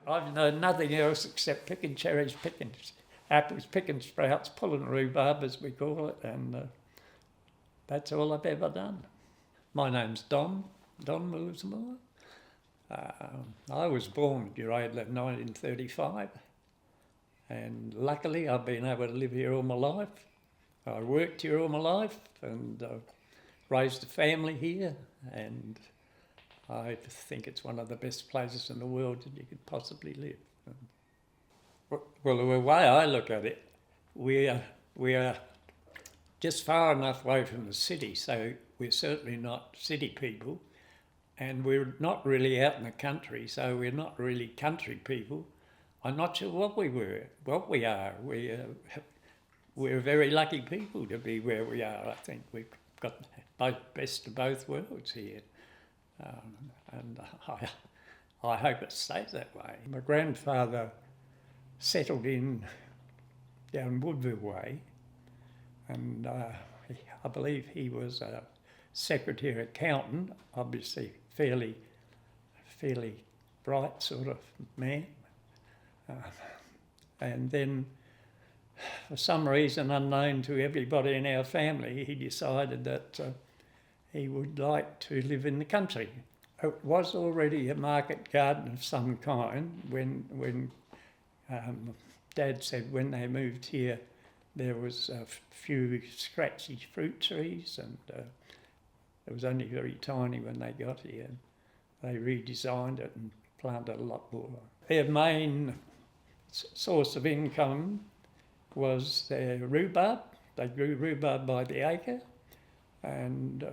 I've known nothing else except picking cherries, picking apples, picking sprouts, pulling rhubarb, as we call it, and that's all I've ever done. My name's Don Willsmore. I was born at Uraidla in 1935, and luckily I've been able to live here all my life. I worked here all my life and raised a family here, and I think it's one of the best places in the world that you could possibly live. Well, the way I look at it, we are just far enough away from the city, so we're certainly not city people, and we're not really out in the country, so we're not really country people. I'm not sure what we are. We're very lucky people to be where we are. I think we've got both best of both worlds here, and I hope it stays that way. My grandfather settled in down Woodville way, and I believe he was a secretary accountant, obviously fairly bright sort of man. And then, for some reason unknown to everybody in our family, he decided that he would like to live in the country. It was already a market garden of some kind when Dad said when they moved here there was a few scratchy fruit trees, and it was only very tiny when they got here. They redesigned it and planted a lot more. Their main source of income was their rhubarb. They grew rhubarb by the acre, and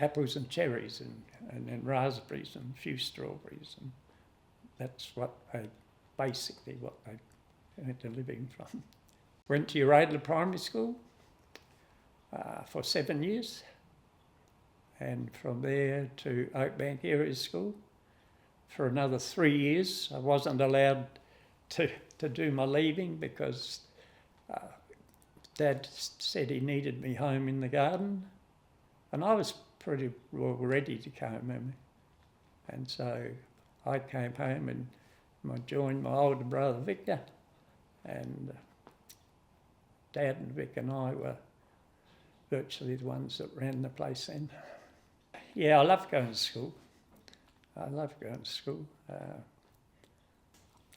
apples and cherries, and then raspberries and a few strawberries, and that's basically what they earned a living from. Went to Uraidla Primary School for 7 years, and from there to Oakbank Area School for another 3 years. I wasn't allowed to do my leaving because Dad said he needed me home in the garden, and I was pretty well ready to come home. And so I came home and I joined my older brother Victor, and Dad and Vic and I were virtually the ones that ran the place then. Yeah, I love going to school.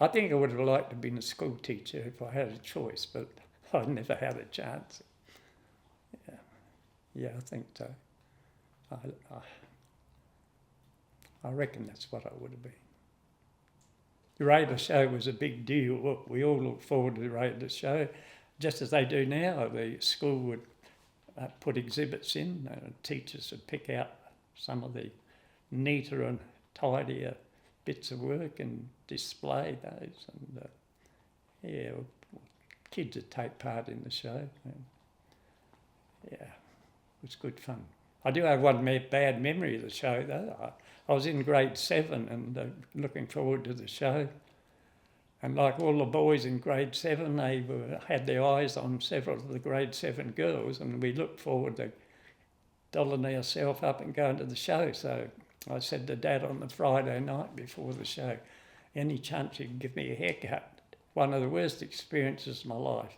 I think I would have liked to have been a school teacher if I had a choice, but I never had a chance. Yeah, I think so. I reckon that's what I would have been. The Uraidla show was a big deal. We all look forward to the Uraidla show, just as they do now. The school would put exhibits in, teachers would pick out some of the neater and tidier bits of work and display those, and kids would take part in the show. And, it was good fun. I do have one bad memory of the show though. I was in grade 7 and looking forward to the show, and like all the boys in grade 7, they had their eyes on several of the grade 7 girls, and we looked forward to dolling ourselves up and going to the show. So I said to Dad on the Friday night before the show, any chance you can give me a haircut? One of the worst experiences of my life.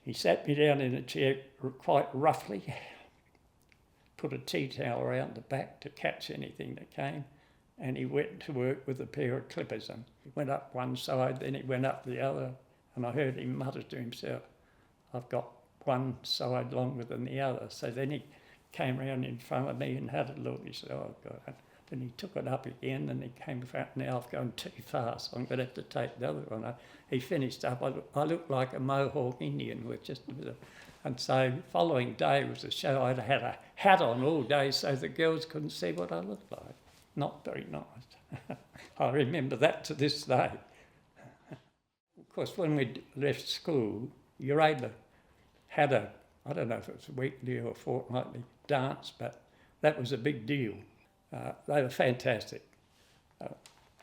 He sat me down in a chair quite roughly, put a tea towel around the back to catch anything that came, and he went to work with a pair of clippers, and he went up one side, then he went up the other, and I heard him mutter to himself, I've got one side longer than the other. So then he came round in front of me and had a look. He said, oh God. Then he took it up again, and he came back, now I've gone too far, so I'm going to have to take the other one. He finished up, I looked like a Mohawk Indian with just a bit of... And so the following day was the show. I'd had a hat on all day so the girls couldn't see what I looked like. Not very nice. I remember that to this day. Of course, when we left school, Uraidla had I don't know if it was a weekly or fortnightly dance, but that was a big deal. They were fantastic.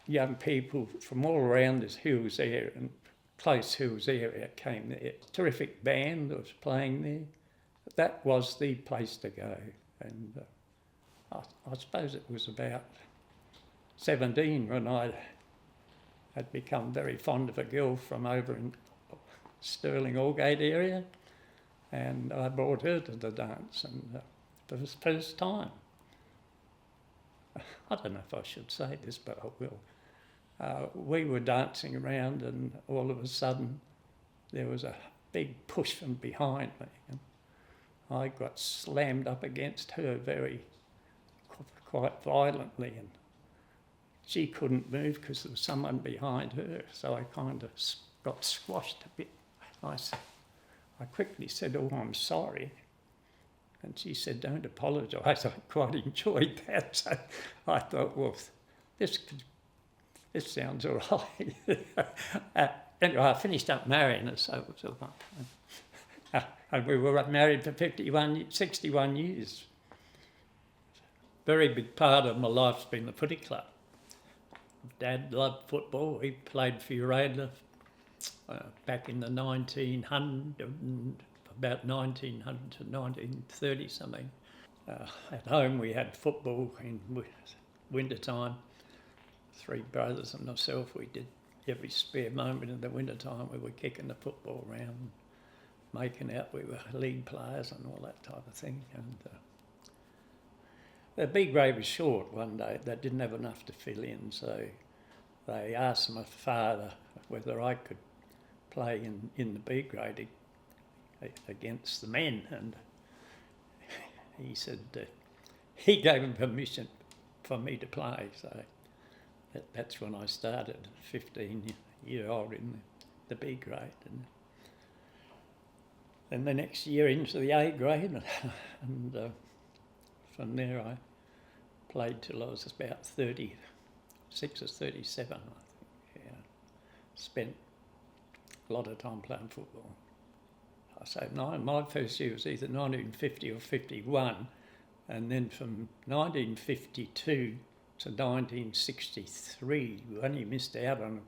Young people from all around this hills there and Close Hills area came there. Terrific band that was playing there. That was the place to go. And I suppose it was about 17 when I had become very fond of a girl from over in Stirling Aldgate area, and I brought her to the dance, and for the first time. I don't know if I should say this, but I will. We were dancing around, and all of a sudden there was a big push from behind me, and I got slammed up against her quite violently, and she couldn't move because there was someone behind her, so I kind of got squashed a bit. I quickly said, "Oh, I'm sorry." And she said, "Don't apologise." I quite enjoyed that. So I thought, well, this sounds all right. Anyway, I finished up marrying her, so it was all right. And we were married for 61 years. Very big part of my life's been the footy club. Dad loved football. He played for Uraidla back in the 1900, about 1900 to 1930 something. At home we had football in winter time. 3 brothers and myself, we did every spare moment in the winter time. We were kicking the football around, making out we were league players and all that type of thing. And the B grade was short one day. They didn't have enough to fill in, so they asked my father whether I could play in the B grade against the men, and he said he gave him permission for me to play. So that's when I started, 15-year-old in the B grade, and then the next year into the A grade, and from there I played till I was about 36 or 37, I think. Yeah. Spent a lot of time playing football. I say my first year was either 1950 or 51, and then from 1952 to 1963, we only missed out on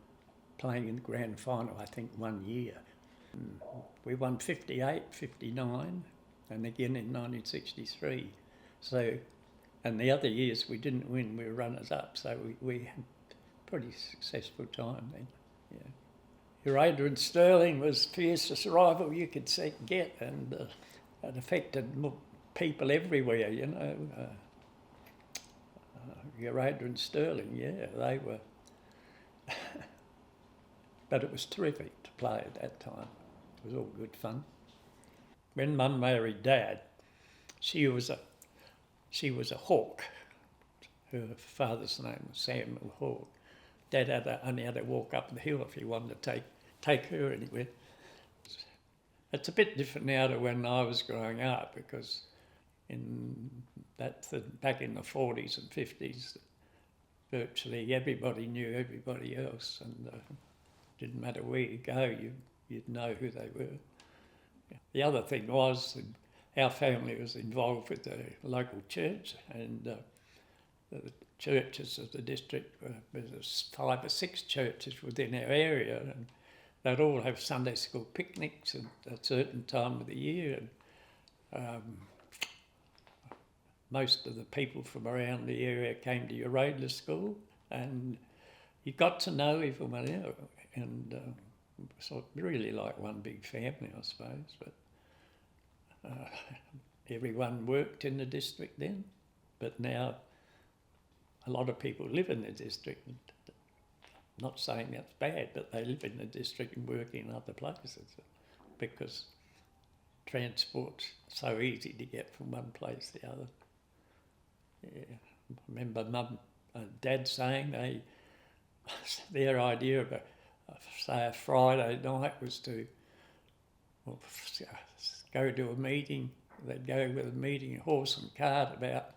playing in the grand final, I think, 1 year. We won 58, 59, and again in 1963. So, and the other years we didn't win, we were runners-up, so we had a pretty successful time then. Yeah. Uraidla and Stirling was the fiercest rival you could get, and it affected people everywhere, you know. Uraidla and Stirling, yeah, they were. But it was terrific to play at that time. It was all good fun. When Mum married Dad, she was a hawk. Her father's name was Samuel Hawke. Dad only had to walk up the hill if he wanted to take her anywhere. It's a bit different now to when I was growing up, because back in the 40s and 50s, virtually everybody knew everybody else, and didn't matter where you go, you'd know who they were. The other thing was our family was involved with the local church, and the churches of the district, there's 5 or 6 churches within our area, and they'd all have Sunday school picnics at a certain time of the year, and most of the people from around the area came to Uraidla school, and you got to know everyone else, and so really like one big family, I suppose. But everyone worked in the district then, but now a lot of people live in the district. Not saying that's bad, but they live in the district and work in other places because transport's so easy to get from one place to the other. Yeah. I remember Mum and Dad saying their idea of say a Friday night was to go to a meeting. They'd go with a meeting, horse and cart, about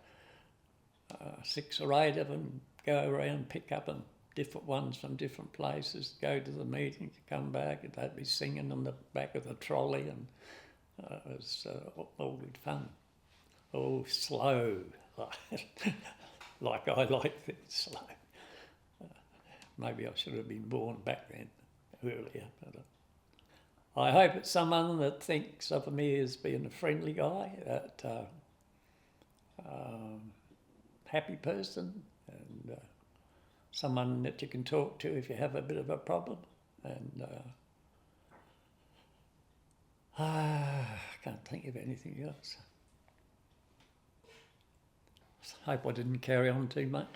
6 or 8 of them, go around, pick up different ones from different places, go to the meeting, come back, and they'd be singing on the back of the trolley, and it was all good fun. All slow, like I like things slow. Maybe I should have been born back then, earlier. But I hope it's someone that thinks of me as being a friendly guy, that happy person, and someone that you can talk to if you have a bit of a problem. And I can't think of anything else. I hope I didn't carry on too much.